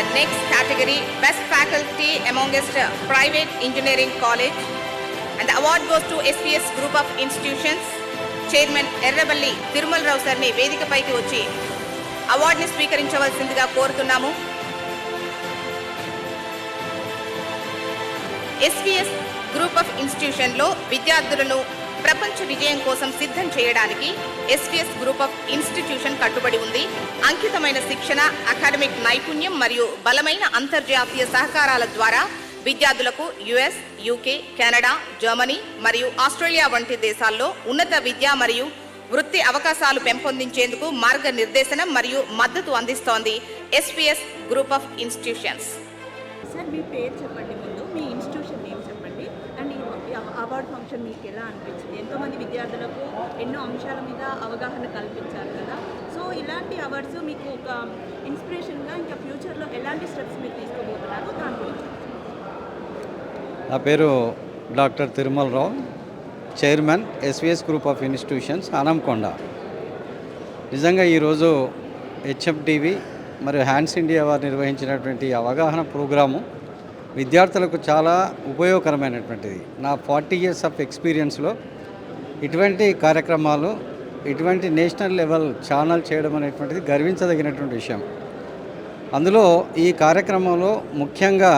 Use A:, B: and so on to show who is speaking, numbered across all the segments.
A: the next category, Best Faculty amongst Private Engineering College. And the award goes to SPS Group of Institutions. Chairman Erraballi Thirumal Rao sir ni వేదికపైకి వచ్చి అవార్డుని స్వీకరించవలసిందిగా కోరుతున్నాము. SPS Group of Institution లో విద్యార్థులను ప్రపంచ విజయం కోసం సిద్ధం చేయడానికి SPS గ్రూప్ ఆఫ్ ఇన్స్టిట్యూషన్ కట్టుబడి ఉంది. అంకితమైన శిక్షణ, అకాడమిక్ నైపుణ్యం మరియు బలమైన అంతర్జాతీయ సహకారాల ద్వారా విద్యార్థులకు US, UK, కెనడా, జర్మనీ మరియు ఆస్ట్రేలియా వంటి దేశాల్లో ఉన్నత విద్య మరియు వృత్తి అవకాశాలు పెంపొందించేందుకు మార్గనిర్దేశనం మరియు మద్దతు అందిస్తోంది SPS group of institutions.
B: Sir మీ పేరు చెప్పండి, ముందు మీ ఇన్స్టిట్యూషన్ నేమ్ చెప్పండి అండ్ ఈ అవార్డ్ ఫంక్షన్ మీకు ఎలా అనిపించింది? ఎంతోమంది విద్యార్థులకు ఎన్నో అంశాల మీద అవగాహన కల్పించారు కదా, సో ఇలాంటి అవార్డ్స్ మీకు ఒక ఇన్స్పిరేషన్గా ఇంకా ఫ్యూచర్లో ఎలాంటి స్టెప్స్ మీరు తీసుకోబోతున్నారు దాని గురించి?
C: నా పేరు doctor Tirumala Rao, chairman SPS group of institutions Hanamkonda. నిజంగా ఈరోజు HMTV మరియు హ్యాండ్స్ ఇండియా వారు నిర్వహించినటువంటి అవగాహన ప్రోగ్రాము విద్యార్థులకు చాలా ఉపయోగకరమైనటువంటిది. నా 40 years ఆఫ్ ఎక్స్పీరియన్స్లో ఇటువంటి కార్యక్రమాలు, ఇటువంటి నేషనల్ లెవెల్ ఛానల్ చేయడం అనేటువంటిది గర్వించదగినటువంటి విషయం. అందులో ఈ కార్యక్రమంలో ముఖ్యంగా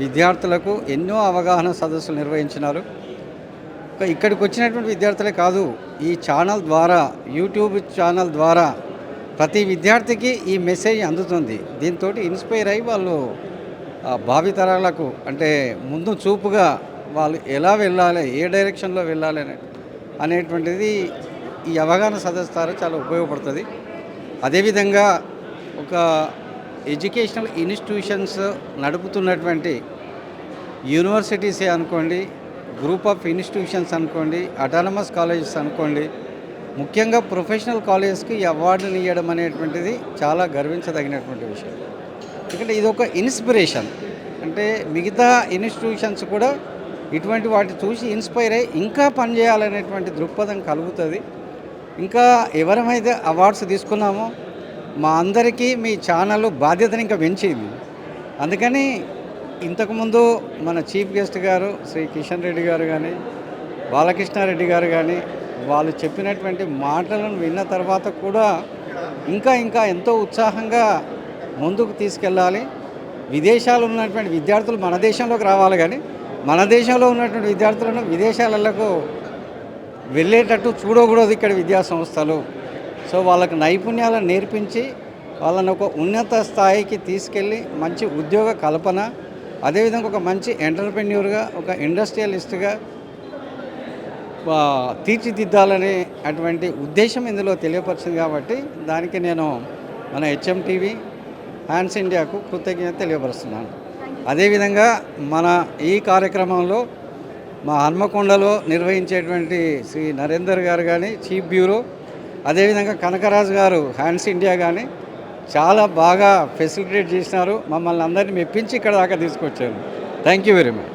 C: విద్యార్థులకు ఎన్నో అవగాహన సదస్సులు నిర్వహించినారు. ఇక్కడికి వచ్చినటువంటి విద్యార్థులే కాదు, ఈ ఛానల్ ద్వారా, యూట్యూబ్ ఛానల్ ద్వారా ప్రతి విద్యార్థికి ఈ మెసేజ్ అందుతుంది. దీంతో ఇన్స్పైర్ అయ్యి వాళ్ళు భావితరాలకు అంటే ముందు చూపుగా వాళ్ళు ఎలా వెళ్ళాలి, ఏ డైరెక్షన్లో వెళ్ళాలి అనేటువంటిది ఈ అవగాహన సదస్సు ద్వారా చాలా ఉపయోగపడుతుంది. అదేవిధంగా ఒక ఎడ్యుకేషనల్ ఇన్స్టిట్యూషన్స్ నడుపుతున్నటువంటి యూనివర్సిటీసే అనుకోండి, గ్రూప్ ఆఫ్ ఇన్స్టిట్యూషన్స్ అనుకోండి, అటానమస్ కాలేజెస్ అనుకోండి, ముఖ్యంగా ప్రొఫెషనల్ కాలేజెస్కి ఈ అవార్డుని ఇవ్వడం అనేటువంటిది చాలా గర్వించదగినటువంటి విషయం. ఎందుకంటే ఇది ఒక ఇన్స్పిరేషన్. అంటే మిగతా ఇన్స్టిట్యూషన్స్ కూడా ఇటువంటి వాటి చూసి ఇన్స్పైర్ అయ్యి ఇంకా పనిచేయాలనేటువంటి దృక్పథం కలుగుతుంది. ఇంకా ఎవరమైతే అవార్డ్స్ తీసుకున్నామో మా అందరికీ మీ ఛానల్ బాధ్యతను ఇంకా పెంచింది. అందుకని ఇంతకుముందు మన చీఫ్ గెస్ట్ గారు శ్రీ కిషన్ రెడ్డి గారు కానీ, బాలకృష్ణారెడ్డి గారు కానీ వాళ్ళు చెప్పినటువంటి మాటలను విన్న తర్వాత కూడా ఇంకా ఎంతో ఉత్సాహంగా ముందుకు తీసుకెళ్ళాలి. విదేశాల్లో ఉన్నటువంటి విద్యార్థులు మన దేశంలోకి రావాలి, కానీ మన దేశంలో ఉన్నటువంటి విద్యార్థులను విదేశాలకు వెళ్ళేటట్టు చూడకూడదు ఇక్కడ విద్యా సంస్థలు. సో వాళ్ళకు నైపుణ్యాలను నేర్పించి వాళ్ళని ఒక ఉన్నత స్థాయికి తీసుకెళ్ళి మంచి ఉద్యోగ కల్పన, అదేవిధంగా ఒక మంచి ఎంటర్ప్రెన్యూర్గా, ఒక ఇండస్ట్రియలిస్ట్గా తీర్చిదిద్దాలనే అటువంటి ఉద్దేశం ఇందులో తెలియపరిచింది. కాబట్టి దానికి నేను మన HMTV హ్యాండ్స్ ఇండియాకు కృతజ్ఞత తెలియపరుస్తున్నాను. అదేవిధంగా మన ఈ కార్యక్రమంలో మా హన్మకొండలో నిర్వహించేటువంటి శ్రీ నరేందర్ గారు కానీ, చీఫ్ బ్యూరో, అదేవిధంగా కనకరాజు గారు హ్యాండ్స్ ఇండియా కానీ చాలా బాగా ఫెసిలిటేట్ చేసినారు. మమ్మల్ని అందరినీ మెప్పించి ఇక్కడ దాకా తీసుకొచ్చారు. Thank you very much.